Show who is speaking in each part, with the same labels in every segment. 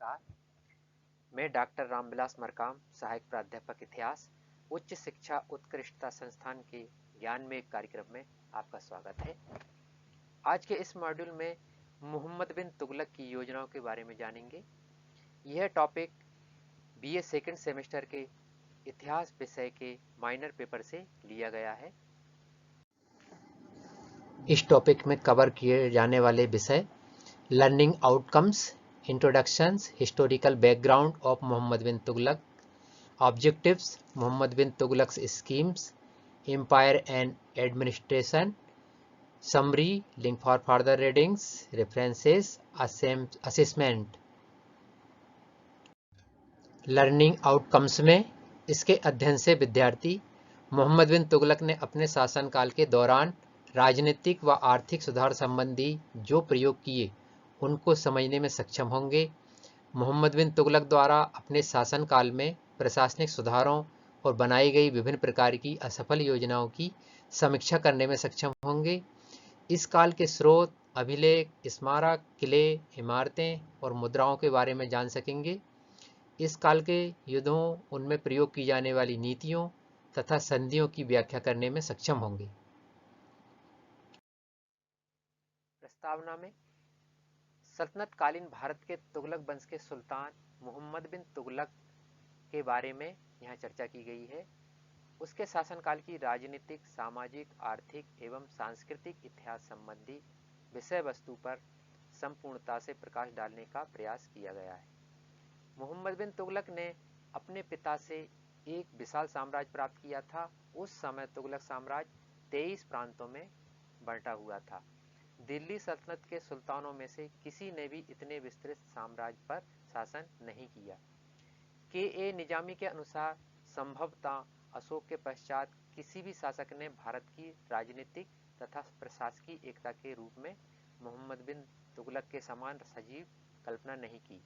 Speaker 1: नमस्कार। मैं डॉक्टर रामविलास मरकाम, सहायक प्राध्यापक इतिहास, उच्च शिक्षा उत्कृष्टता संस्थान के ज्ञान में कार्यक्रम में आपका स्वागत है। आज के इस मॉड्यूल में मोहम्मद बिन तुगलक की योजनाओं के बारे में जानेंगे। यह टॉपिक बीए सेकंड सेमेस्टर के इतिहास विषय के माइनर पेपर से लिया गया है। इस टॉपिक में कवर किए जाने वाले विषय learning outcomes, Introductions, Historical background of Muhammad bin Tughlaq, Objectives, Muhammad bin Tughlaq's schemes, Empire and Administration, Summary, link for further readings, references, assessment. Learning outcomes में इसके अध्ययन से विद्यार्थी मोहम्मद बिन तुगलक ने अपने शासनकाल के दौरान राजनीतिक व आर्थिक सुधार संबंधी जो प्रयोग किए उनको समझने में सक्षम होंगे। मोहम्मद बिन तुगलक द्वारा अपने शासनकाल में प्रशासनिक सुधारों और बनाई गई विभिन्न प्रकार की असफल योजनाओं की समीक्षा करने में सक्षम होंगे। इस काल के स्रोत, अभिलेख, स्मारक, किले, इमारतें और मुद्राओं के बारे में जान सकेंगे। इस काल के युद्धों, उनमें प्रयोग की जाने वाली नीतियों तथा संधियों की व्याख्या करने में सक्षम होंगे। प्रस्तावना में सल्तनत कालीन भारत के तुगलक वंश के सुल्तान मोहम्मद बिन तुगलक के बारे में यहाँ चर्चा की गई है। उसके शासनकाल की राजनीतिक, सामाजिक, आर्थिक एवं सांस्कृतिक इतिहास संबंधी विषय वस्तु पर संपूर्णता से प्रकाश डालने का प्रयास किया गया है। मोहम्मद बिन तुगलक ने अपने पिता से एक विशाल साम्राज्य प्राप्त किया था। उस समय तुगलक साम्राज्य 23 प्रांतों में बंटा हुआ था। दिल्ली सल्तनत के सुल्तानों में से किसी ने भी इतने विस्तृत साम्राज्य पर शासन नहीं किया। के निजामी के अनुसार संभवतः अशोक के पश्चात किसी भी शासक ने भारत की राजनीतिक तथा प्रशासकीय एकता के रूप में मोहम्मद बिन तुगलक के समान सजीव कल्पना नहीं की।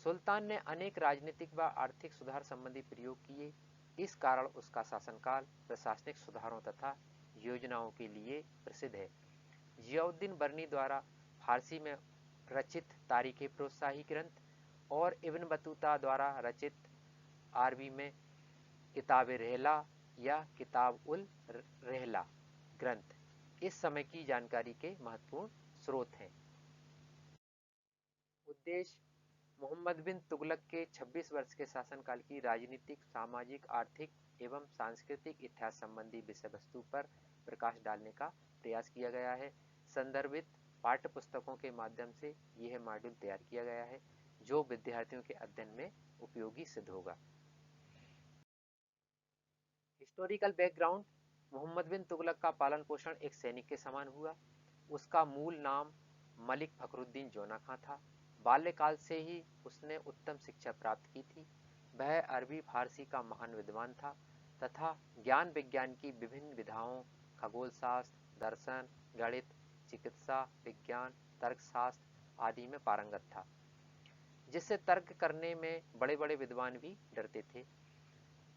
Speaker 1: सुल्तान ने अनेक राजनीतिक व आर्थिक सुधार संबंधी प्रयोग किए। इस कारण उसका शासनकाल प्रशासनिक सुधारों तथा योजनाओं के लिए प्रसिद्ध है। जियाउद्दीन बर्नी द्वारा फारसी में रचित तारीख प्रोत्साही ग्रंथ और इब्न बतूता द्वारा रचित अरबी में किताब रहला या किताब उल रहला ग्रंथ इस समय की जानकारी के महत्वपूर्ण स्रोत हैं। उद्देश्य मोहम्मद बिन तुगलक के 26 वर्ष के शासनकाल की राजनीतिक, सामाजिक, आर्थिक एवं सांस्कृतिक इतिहास संबंधी विषय वस्तु पर प्रकाश डालने का प्रयास किया गया है। संदर्भित पाठ्य पुस्तकों के माध्यम से यह मॉड्यूल तैयार किया गया है जो विद्यार्थियों के अध्ययन में उपयोगी सिद्ध होगा। हिस्टोरिकल बैकग्राउंड मोहम्मद बिन तुगलक का पालन पोषण एक सैनिक के समान हुआ। उसका मूल नाम मलिक फखरुद्दीन जोना खां था। बाल्यकाल से ही उसने उत्तम शिक्षा प्राप्त की थी। वह अरबी फारसी का महान विद्वान था तथा ज्ञान विज्ञान की विभिन्न विधाओं, खगोल शास्त्र, दर्शन, गणित, चिकित्सा विज्ञान, तर्कशास्त्र आदि में पारंगत था, जिससे तर्क करने में बड़े बड़े विद्वान भी डरते थे।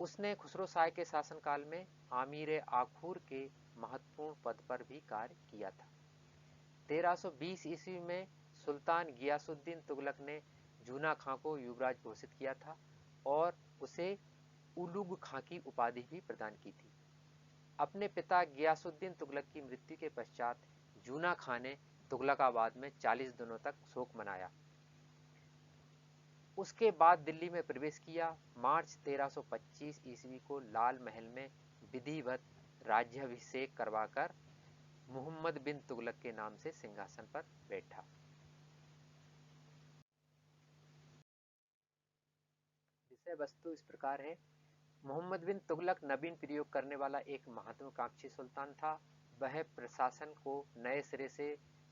Speaker 1: उसने खुसरो शाह के शासनकाल में आमीर आखूर के महत्वपूर्ण पद पर भी कार्य किया था। 1320 ईस्वी में सुल्तान गियासुद्दीन तुगलक ने जूना खां को युवराज घोषित किया था और उसे उलुग खां की उपाधि भी प्रदान की थी। अपने पिता गियासुद्दीन तुगलक की मृत्यु के पश्चात जूना खां ने तुगलकाबाद में 40 दिनों तक शोक मनाया। उसके बाद दिल्ली में प्रवेश किया। मार्च 1325 ईस्वी को लाल महल में विधिवत राज्याभिषेक करवाकर मोहम्मद बिन तुगलक के नाम से सिंहासन पर बैठा। विषय वस्तु इस प्रकार है। मोहम्मद बिन तुगलक नवीन प्रयोग करने वाला एक महत्वाकांक्षी सुल्तान था। वह प्रशासन को नए सिरे से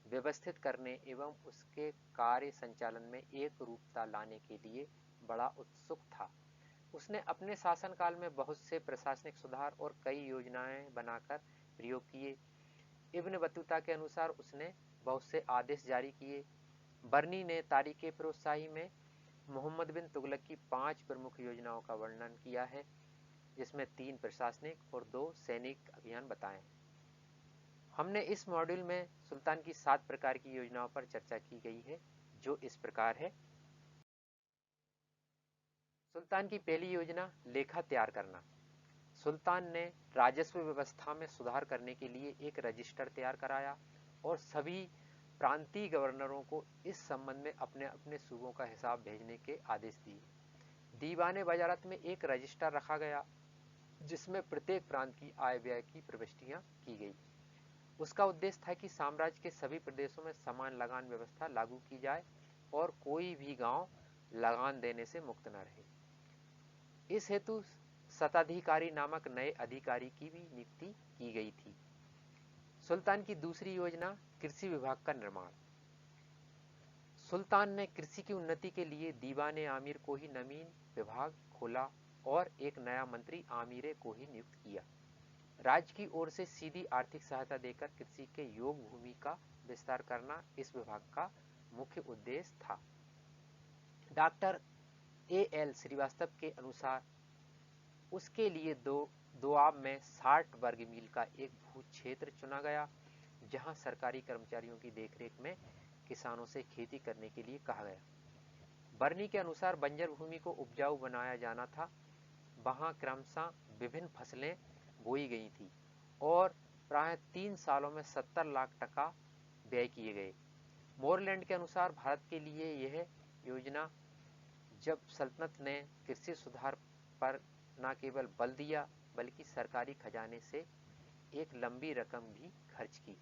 Speaker 1: व्यवस्थित करने एवं उसके कार्य संचालन में एक रूपता लाने के लिए बड़ा उत्सुक था। उसने अपने शासनकाल में बहुत से प्रशासनिक सुधार और कई योजनाएं बनाकर प्रयोग किए। इब्न बतूता के अनुसार उसने बहुत से आदेश जारी किए। बर्नी ने तारीख फिरोजशाही में मोहम्मद बिन तुगलक की 5 प्रमुख योजनाओं का वर्णन किया है, जिसमें 3 प्रशासनिक और 2 सैनिक अभियान बताए हैं। हमने इस मॉड्यूल में सुल्तान की 7 प्रकार की योजनाओं पर चर्चा की गई है, जो इस प्रकार है। सुल्तान की पहली योजना लेखा तैयार करना। सुल्तान ने राजस्व व्यवस्था में सुधार करने के लिए एक रजिस्टर तैयार कराया और सभी प्रांतीय गवर्नरों को इस संबंध में अपने अपने सूबों का हिसाब भेजने के आदेश दिए। दीवाने वजारत में एक रजिस्टर रखा गया जिसमें प्रत्येक प्रांत की आय व्यय की प्रविष्टियां की गई। उसका उद्देश्य था कि साम्राज्य के सभी प्रदेशों में समान लगान व्यवस्था लागू की जाए और कोई भी गांव लगान देने से मुक्त न रहे। इस हेतु शताधिकारी नामक नए अधिकारी की भी नियुक्ति की गई थी। सुल्तान की दूसरी योजना कृषि विभाग का निर्माण। सुल्तान ने कृषि की उन्नति के लिए दीवाने आमिर को ही नवीन विभाग खोला और एक नया मंत्री आमिरे को ही नियुक्त किया। राज्य की ओर से सीधी आर्थिक सहायता देकर कृषि के योग भूमि का विस्तार करना इस विभाग का मुख्य उद्देश्य था। Doctor A.L. श्रीवास्तव के अनुसार उसके लिए दोआब में 60 वर्ग मील का एक भू क्षेत्र चुना गया, जहां सरकारी कर्मचारियों की देखरेख में किसानों से खेती करने के लिए कहा गया। बर्नी के अनुसार बंजर भूमि को उपजाऊ बनाया जाना था। वहां क्रमशः विभिन्न फसलें बोई गई थी और प्राय 3 सालों में 70 लाख टका व्यय किए गए। मोरलैंड के अनुसार भारत के लिए यह योजना, जब सल्तनत ने कृषि सुधार पर न केवल बल दिया बल्कि सरकारी खजाने से एक लंबी रकम भी खर्च की,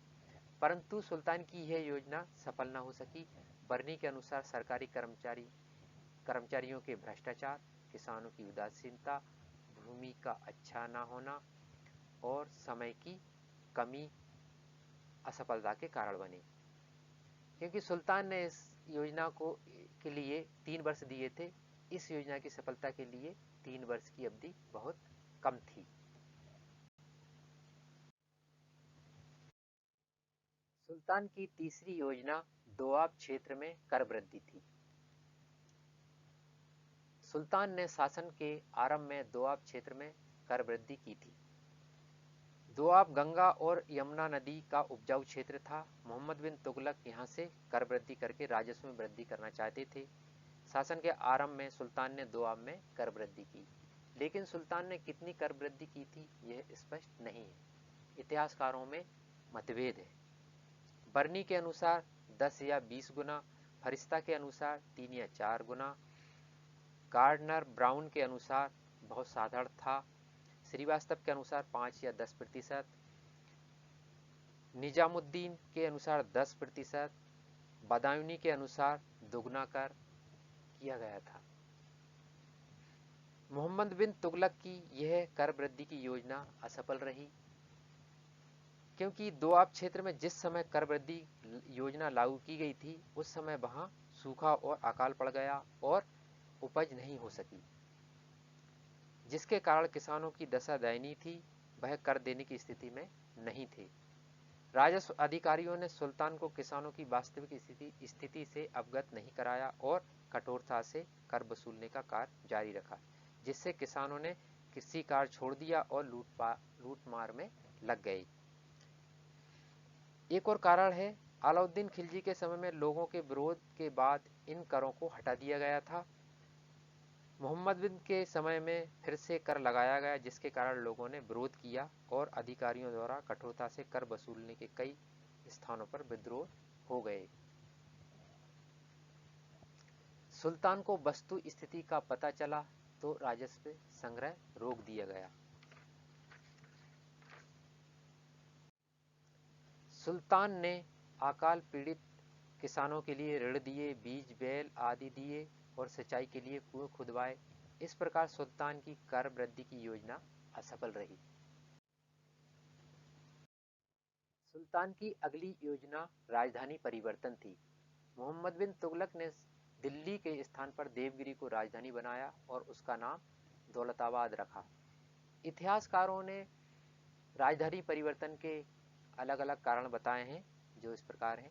Speaker 1: परंतु सुल्तान की यह योजना सफल न हो सकी। बर्नी के अनुसार सरकारी कर्मचारियों के भ्रष्टाचार, किसानों की उदासीनता, भूमि का अच्छा न होना और समय की कमी असफलता के कारण बने। क्योंकि सुल्तान ने इस योजना के लिए 3 वर्ष दिए थे, इस योजना की सफलता के लिए 3 वर्ष की अवधि बहुत कम थी। सुल्तान की तीसरी योजना दोआब क्षेत्र में कर वृद्धि थी। सुल्तान ने शासन के आरंभ में दोआब क्षेत्र में कर वृद्धि की थी। दोआब गंगा और यमुना नदी का उपजाऊ क्षेत्र था। मोहम्मद बिन तुगलक यहाँ से कर वृद्धि करके राजस्व में वृद्धि करना चाहते थे। शासन के आरंभ में सुल्तान ने दोआब में कर वृद्धि की, लेकिन सुल्तान ने कितनी कर वृद्धि की थी यह स्पष्ट नहीं है। इतिहासकारों में मतभेद है। बर्नी के अनुसार 10 या 20 गुना, फरिश्ता के अनुसार 3 या 4 गुना, गार्डनर ब्राउन के अनुसार बहुत साधारण था, श्रीवास्तव के अनुसार 5 या 10%, निजामुद्दीन के अनुसार 10%, बदायूनी के अनुसार दोगुना कर किया गया था। मोहम्मद बिन तुगलक की यह कर वृद्धि की योजना असफल रही, क्योंकि दोआब क्षेत्र में जिस समय कर वृद्धि योजना लागू की गई थी उस समय वहां सूखा और अकाल पड़ गया और उपज नहीं हो सकी, जिसके कारण किसानों की दशा दयनीय थी। वह कर देने की स्थिति में नहीं थे। राजस्व अधिकारियों ने सुल्तान को किसानों की वास्तविक स्थिति से अवगत नहीं कराया और कठोरता से कर वसूलने का कार्य जारी रखा, जिससे किसानों ने कृषि कार्य छोड़ दिया और लूटमार में लग गए। एक और कारण है, अलाउद्दीन खिलजी के समय में लोगों के विरोध के बाद इन करों को हटा दिया गया था। मोहम्मद बिन के समय में फिर से कर लगाया गया, जिसके कारण लोगों ने विरोध किया और अधिकारियों द्वारा कठोरता से कर वसूलने के कई स्थानों पर विद्रोह हो गए। सुल्तान को वस्तु स्थिति का पता चला तो राजस्व संग्रह रोक दिया गया। सुल्तान ने अकाल पीड़ित किसानों के लिए ऋण दिए, बीज बैल आदि दिए और सिंचाई के लिए कुएं खुदवाए। इस प्रकार सुल्तान की कर वृद्धि की योजना असफल रही। सुल्तान की अगली योजना राजधानी परिवर्तन थी। मोहम्मद बिन तुगलक ने दिल्ली के स्थान पर देवगिरी को राजधानी बनाया और उसका नाम दौलताबाद रखा। इतिहासकारों ने राजधानी परिवर्तन के अलग अलग कारण बताए हैं, जो इस प्रकार हैं।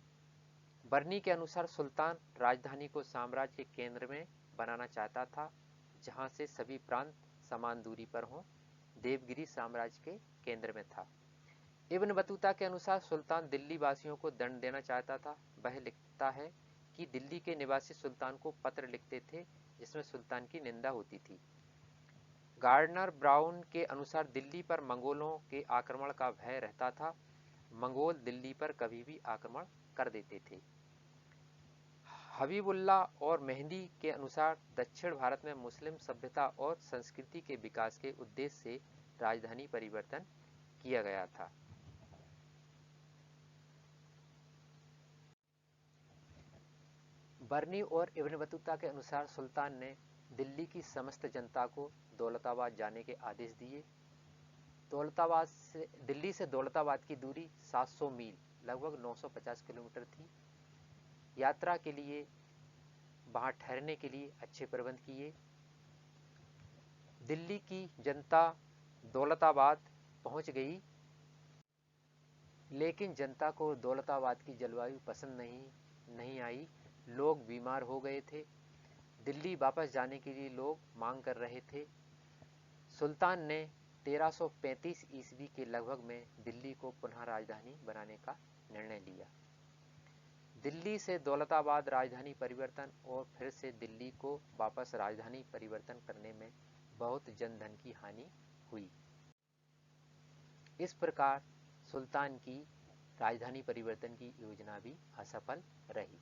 Speaker 1: बर्नी के अनुसार सुल्तान राजधानी को साम्राज्य के केंद्र में बनाना चाहता था, जहां से सभी प्रांत समान दूरी पर हों। देवगिरी साम्राज्य के केंद्र में था। इब्न बतूता के अनुसार सुल्तान दिल्ली वासियों को दंड देना चाहता था। वह लिखता है कि दिल्ली के निवासी सुल्तान को पत्र लिखते थे जिसमें सुल्तान की निंदा होती थी। गार्डनर ब्राउन के अनुसार दिल्ली पर मंगोलों के आक्रमण का भय रहता था। मंगोल दिल्ली पर कभी भी आक्रमण कर देते थे। हबीबुल्लाह और मेहंदी के अनुसार दक्षिण भारत में मुस्लिम सभ्यता और संस्कृति के विकास के उद्देश्य से राजधानी परिवर्तन किया गया था। बर्नी और इब्न बतूता के अनुसार सुल्तान ने दिल्ली की समस्त जनता को दौलताबाद जाने के आदेश दिए। दिल्ली से दौलताबाद की दूरी 700 मील लगभग 950 किलोमीटर थी। यात्रा के लिए वहां ठहरने के लिए अच्छे प्रबंध किए। दिल्ली की जनता दौलताबाद पहुंच गई, लेकिन जनता को दौलताबाद की जलवायु पसंद नहीं आई। लोग बीमार हो गए थे। दिल्ली वापस जाने के लिए लोग मांग कर रहे थे। सुल्तान ने 1335 ईस्वी के लगभग में दिल्ली को पुनः राजधानी बनाने का निर्णय लिया। दिल्ली से दौलताबाद राजधानी परिवर्तन और फिर से दिल्ली को वापस राजधानी परिवर्तन करने में बहुत जनधन की हानि हुई। इस प्रकार सुल्तान की राजधानी परिवर्तन की योजना भी असफल रही।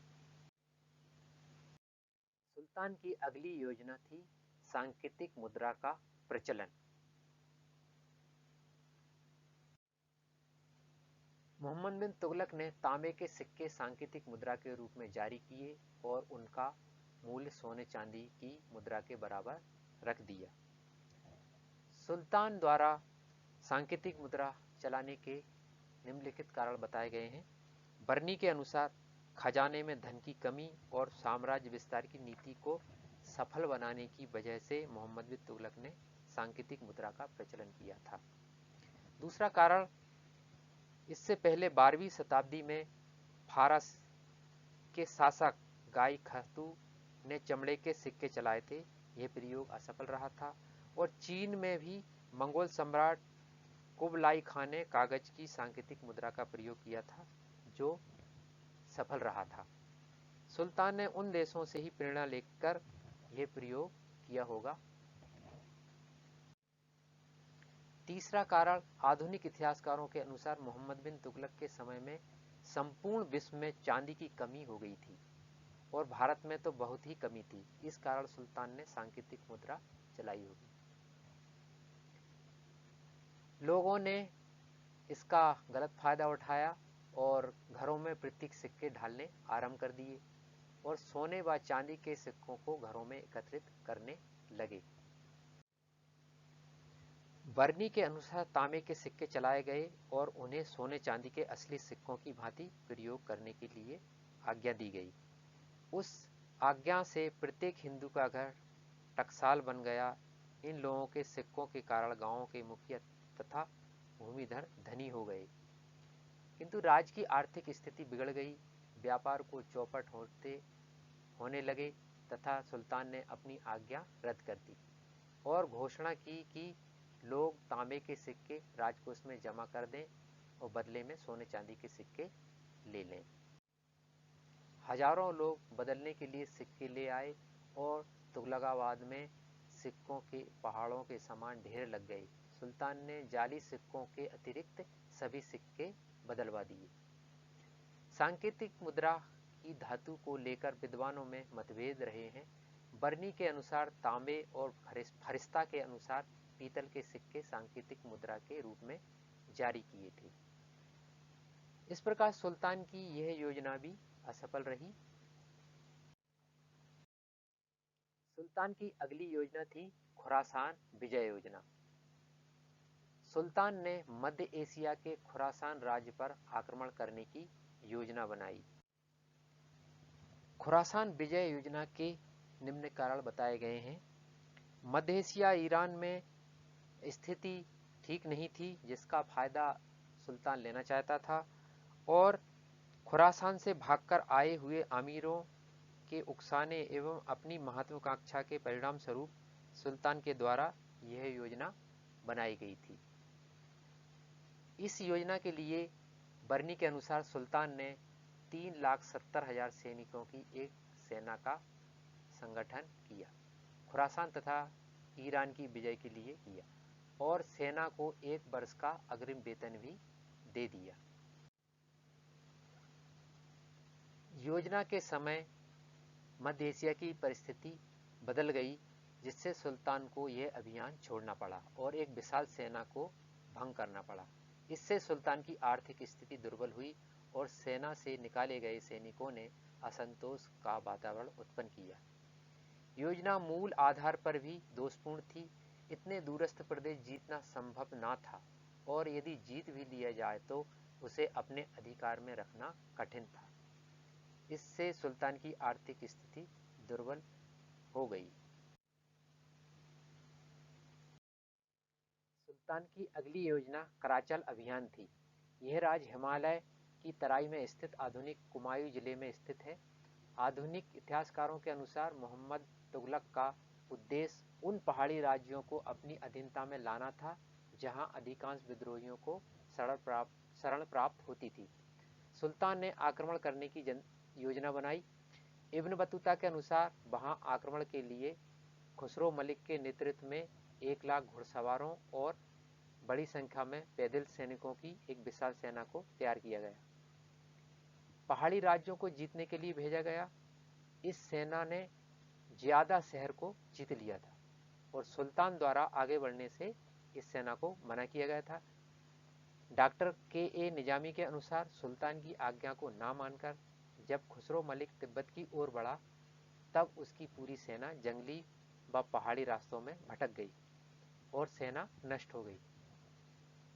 Speaker 1: सुल्तान की अगली योजना थी सांकेतिक मुद्रा का प्रचलन। मोहम्मद बिन तुगलक ने तांबे के सिक्के सांकेतिक मुद्रा के रूप में जारी किए और उनका मूल्य सोने चांदी की मुद्रा के बराबर रख दिया। सुल्तान द्वारा सांकेतिक मुद्रा चलाने के निम्नलिखित कारण बताए गए हैं। बर्नी के अनुसार खजाने में धन की कमी और साम्राज्य विस्तार की नीति को सफल बनाने की वजह से मोहम्मद बिन तुगलक ने सांकेतिक मुद्रा का प्रचलन किया था। दूसरा कारण, इससे पहले 12वीं शताब्दी में फारस के शासक गाई खतू ने चमड़े के सिक्के चलाए थे। यह प्रयोग असफल रहा था। और चीन में भी मंगोल सम्राट कुबलाई खान ने कागज की सांकेतिक मुद्रा का प्रयोग किया था, जो सफल रहा था। सुल्तान ने उन देशों से ही प्रेरणा लेकर यह प्रयोग किया होगा। तीसरा कारण, आधुनिक इतिहासकारों के अनुसार मोहम्मद बिन तुगलक के समय में संपूर्ण विश्व में चांदी की कमी हो गई थी और भारत में तो बहुत ही कमी थी। इस कारण सुल्तान ने सांकेतिक मुद्रा चलाई होगी। लोगों ने इसका गलत फायदा उठाया और घरों में प्रतीक सिक्के ढालने आरंभ कर दिए और सोने व चांदी के सिक्कों को घरों में एकत्रित करने लगे। बर्नी के अनुसार तांबे के सिक्के चलाए गए और उन्हें सोने चांदी के असली सिक्कों की भांति प्रयोग करने के लिए आज्ञा दी गई। उस आज्ञा से प्रत्येक हिंदू का घर टकसाल बन गया। इन लोगों के सिक्कों के कारण गांवों के मुखिया तथा भूमिधर धनी हो गए, किंतु राज्य की आर्थिक स्थिति बिगड़ गई। व्यापार को चौपट होने लगे तथा सुल्तान ने अपनी आज्ञा रद्द कर दी और घोषणा की कि लोग तांबे के सिक्के राजकोष में जमा कर दें और बदले में सोने चांदी के सिक्के ले लें। हजारों लोग बदलने के लिए सिक्के ले आए और तुगलकाबाद में सिक्कों के पहाड़ों के समान ढेर लग गए। सुल्तान ने जाली सिक्कों के अतिरिक्त सभी सिक्के बदलवा दिए। सांकेतिक मुद्रा की धातु को लेकर विद्वानों में मतभेद रहे हैं। बर्नी के अनुसार तांबे और फरिश्ता के अनुसार पीतल के सिक्के सांकेतिक मुद्रा के रूप में जारी किए थे। इस प्रकार सुल्तान की यह योजना भी असफल रही। सुल्तान की अगली योजना थी खुरासान विजय योजना। सुल्तान ने मध्य एशिया के खुरासान राज्य पर आक्रमण करने की योजना बनाई। खुरासान विजय योजना के निम्न कारण बताए गए हैं। मध्य एशिया ईरान में स्थिति ठीक नहीं थी, जिसका फायदा सुल्तान लेना चाहता था और खुरासान से भागकर आए हुए अमीरों के उकसाने एवं अपनी महत्वाकांक्षा के परिणाम स्वरूप सुल्तान के द्वारा यह योजना बनाई गई थी। इस योजना के लिए बर्नी के अनुसार सुल्तान ने 3,70,000 सैनिकों की एक सेना का संगठन किया। खुरासान तथा ईरान की विजय के लिए किया और सेना को 1 वर्ष का अग्रिम वेतन भी दे दिया। योजना के समय मध्य एशिया की परिस्थिति बदल गई, जिससे सुल्तान को यह अभियान छोड़ना पड़ा और एक विशाल सेना को भंग करना पड़ा। इससे सुल्तान की आर्थिक स्थिति दुर्बल हुई और सेना से निकाले गए सैनिकों ने असंतोष का वातावरण उत्पन्न किया। योजना मूल आधार पर भी दोषपूर्ण थी। इतने दूरस्थ प्रदेश जीतना संभव न था और यदि जीत भी लिया जाए तो उसे अपने अधिकार में रखना कठिन था। इससे सुल्तान की आर्थिक स्थिति दुर्बल हो गई। सुल्तान की अगली योजना कराचल अभियान थी। यह राज्य हिमालय की तराई में स्थित आधुनिक कुमायूं जिले में स्थित है। आधुनिक इतिहासकारों के अनुसार मोहम्मद तुगलक का उद्देश्य उन पहाड़ी राज्यों को अपनी अधीनता में लाना था जहां अधिकांश विद्रोहियों को शरण प्राप्त होती थी। सुल्तान ने आक्रमण करने की योजना बनाई। इब्न बतूता के अनुसार वहां आक्रमण के लिए खुसरो मलिक के नेतृत्व में 1 लाख घुड़सवारों और बड़ी संख्या में पैदल सैनिकों की एक विशाल सेना को तैयार किया गया। पहाड़ी राज्यों को जीतने के लिए भेजा गया। इस सेना ने ज्यादा शहर को जीत लिया था और सुल्तान द्वारा आगे बढ़ने से इस सेना को मना किया गया था। डॉक्टर के निजामी के अनुसार सुल्तान की आज्ञा को ना मानकर जब खुसरो मलिक तिब्बत की ओर बढ़ा तब उसकी पूरी सेना जंगली व पहाड़ी रास्तों में भटक गई और सेना नष्ट हो गई।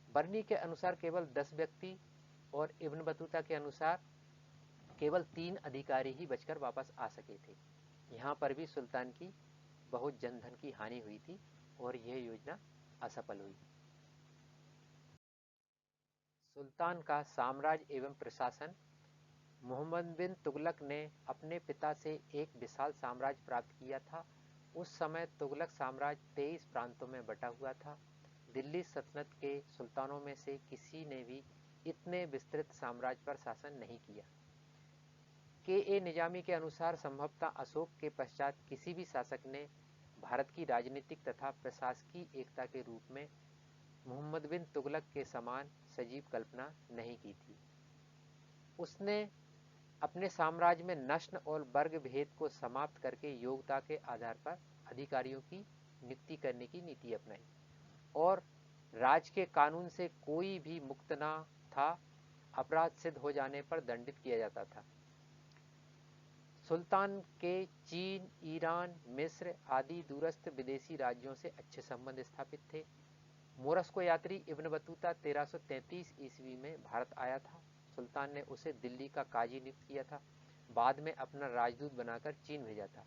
Speaker 1: बर्नी के अनुसार केवल 10 व्यक्ति और इब्न बतूता के अनुसार केवल 3 अधिकारी ही बचकर वापस आ सके थे। यहाँ पर भी सुल्तान की बहुत जनधन की हानि हुई थी और यह योजना असफल हुई। सुल्तान का साम्राज्य एवं प्रशासन। मोहम्मद बिन तुगलक ने अपने पिता से एक विशाल साम्राज्य प्राप्त किया था। उस समय तुगलक साम्राज्य 23 प्रांतों में बटा हुआ था। दिल्ली सल्तनत के सुल्तानों में से किसी ने भी इतने विस्तृत साम्राज्य पर शासन नहीं किया। के निजामी के अनुसार संभवतः अशोक के पश्चात किसी भी शासक ने भारत की राजनीतिक तथा प्रशासकीय एकता के रूप में मोहम्मद बिन तुगलक के समान सजीव कल्पना नहीं की थी। उसने अपने साम्राज्य में नस्ल और वर्ग भेद को समाप्त करके योग्यता के आधार पर अधिकारियों की नियुक्ति करने की नीति अपनाई और राज्य के कानून से कोई भी मुक्त न था। अपराध सिद्ध हो जाने पर दंडित किया जाता था। सुल्तान के चीन, ईरान, मिस्र आदि दूरस्थ विदेशी राज्यों से अच्छे संबंध स्थापित थे। मोरस्को यात्री इब्न बतूता 1333 ईस्वी में भारत आया था। सुल्तान ने उसे दिल्ली का काजी नियुक्त किया था। बाद में अपना राजदूत बनाकर चीन भेजा था।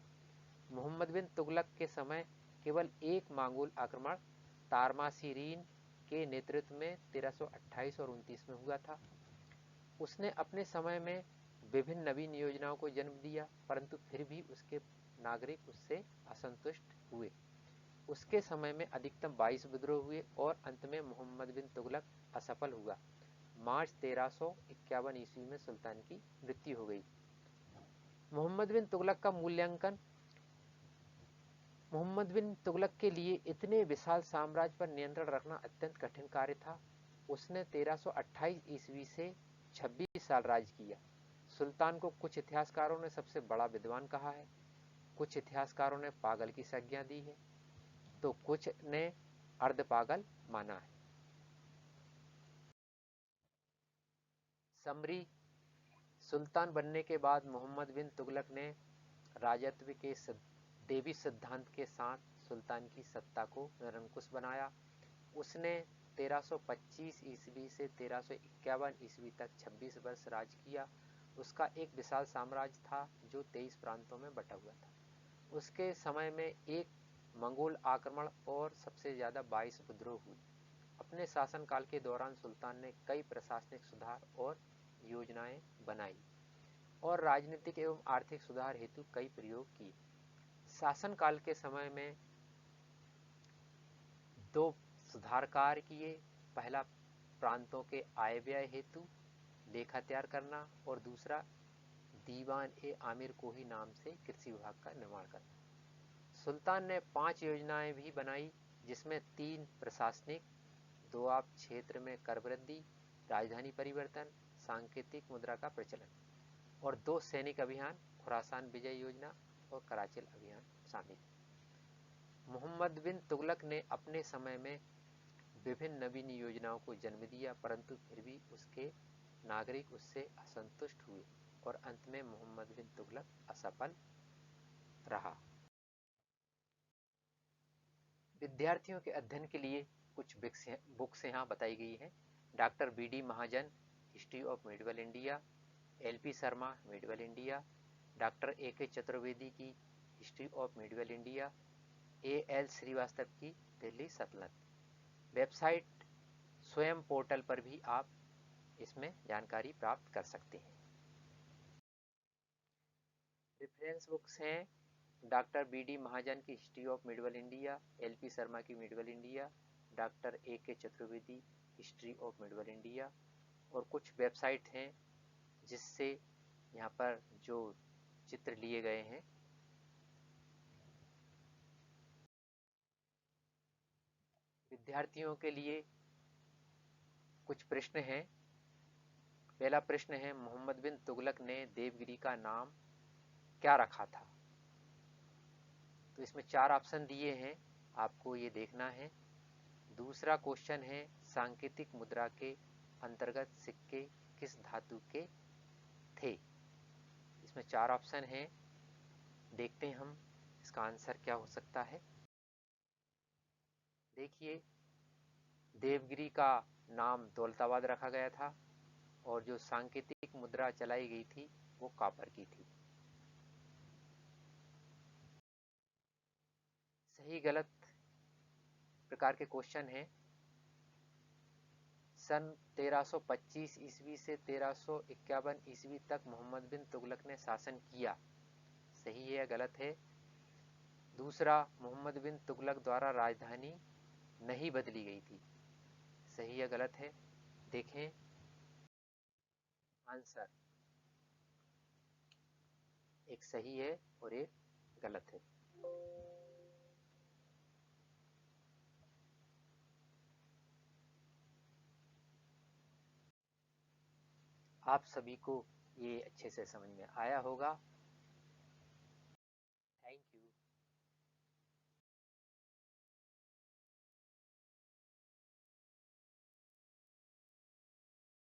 Speaker 1: मोहम्मद बिन तुगलक के समय केवल एक मंगोल आक्रमण तारमासिरीन के नेतृत्व में 1328 और 29 में हुआ था। उसने अपने समय में विभिन्न नवीन योजनाओं को जन्म दिया, परंतु फिर भी उसके नागरिक उससे असंतुष्ट हुए। उसके समय में अधिकतम 22 विद्रोह हुए और अंत में मोहम्मद बिन तुगलक असफल हुआ। मार्च 1351 ईस्वी में सुल्तान की मृत्यु हो गई। मोहम्मद बिन तुगलक का मूल्यांकन। मोहम्मद बिन तुगलक के लिए इतने विशाल साम्राज्य पर नियंत्रण रखना अत्यंत कठिन कार्य था। उसने 1328 ईस्वी से 26 साल राज किया। सुल्तान को कुछ इतिहासकारों ने सबसे बड़ा विद्वान कहा है, कुछ इतिहासकारों ने पागल की संज्ञा दी है, तो कुछ ने अर्ध पागल माना है। समरी। सुल्तान बनने के बाद मोहम्मद बिन तुगलक ने राजत्व के देवी सिद्धांत के साथ सुल्तान की सत्ता को निरंकुश बनाया। उसने 1325 ईस्वी से 1351 ईस्वी तक 26 वर्ष राज किया। उसका एक विशाल साम्राज्य था जो 23 प्रांतों में बटा हुआ था। उसके समय में एक मंगोल आक्रमण और सबसे ज्यादा 22 विद्रोह हुए। अपने शासनकाल के दौरान सुल्तान ने कई प्रशासनिक सुधार और योजनाएं बनाई और राजनीतिक एवं आर्थिक सुधार हेतु कई प्रयोग किए। शासनकाल के समय में 2 सुधार कार्य किए। पहला प्रांतों के आय व्यय हेतु लेखा तैयार करना और दूसरा दीवान ए आमिर कोही नाम से कृषि विभाग का निर्माण करना। सुल्तान ने 5 योजनाएं भी बनाई, जिसमें 3 प्रशासनिक, 2 आप क्षेत्र में कर वृद्धि, राजधानी परिवर्तन, सांकेतिक मुद्रा का प्रचलन और 2 सैनिक अभियान, खुरासान विजय योजना और कराचिल अभियान शामिल। मोहम्मद बिन तुगलक ने अपने समय में विभिन्न नवीन योजनाओं को जन्म दिया, परंतु फिर भी उसके नागरिक उससे असंतुष्ट हुए और अंत में मोहम्मद बिन तुगलक असफल रहा। विद्यार्थियों के अध्ययन के लिए कुछ बुक्स यहाँ बताई गई है। Doctor B D. Mahajan, history of medieval India, L P. Sharma, medieval India, doctor A K. Chaturvedi की history of medieval India, A L. Srivastava की दिल्ली सल्तनत। वेबसाइट स्वयं पोर्टल पर भी आप इसमें जानकारी प्राप्त कर सकते हैं। रेफरेंस बुक्स हैं डॉक्टर बी.डी. महाजन की history of medieval India, L P. Sharma की medieval India, doctor A K. Chaturvedi history of medieval India, और कुछ वेबसाइट हैं जिससे यहाँ पर जो चित्र लिए गए हैं। विद्यार्थियों के लिए कुछ प्रश्न हैं। पहला प्रश्न है, मोहम्मद बिन तुगलक ने देवगिरी का नाम क्या रखा था? तो इसमें 4 ऑप्शन दिए हैं, आपको ये देखना है। दूसरा क्वेश्चन है, सांकेतिक मुद्रा के अंतर्गत सिक्के किस धातु के थे? इसमें 4 ऑप्शन हैं, देखते हैं हम इसका आंसर क्या हो सकता है। देखिए, देवगिरी का नाम दौलताबाद रखा गया था और जो सांकेतिक मुद्रा चलाई गई थी वो कॉपर की थी। सही गलत प्रकार के क्वेश्चन हैं। सन 1325 ईस्वी से 1351 ईस्वी तक मोहम्मद बिन तुगलक ने शासन किया, सही है या गलत है? दूसरा, मोहम्मद बिन तुगलक द्वारा राजधानी नहीं बदली गई थी, सही या गलत है? देखें आंसर, एक सही है और एक गलत है। आप सभी को ये अच्छे से समझ में आया होगा।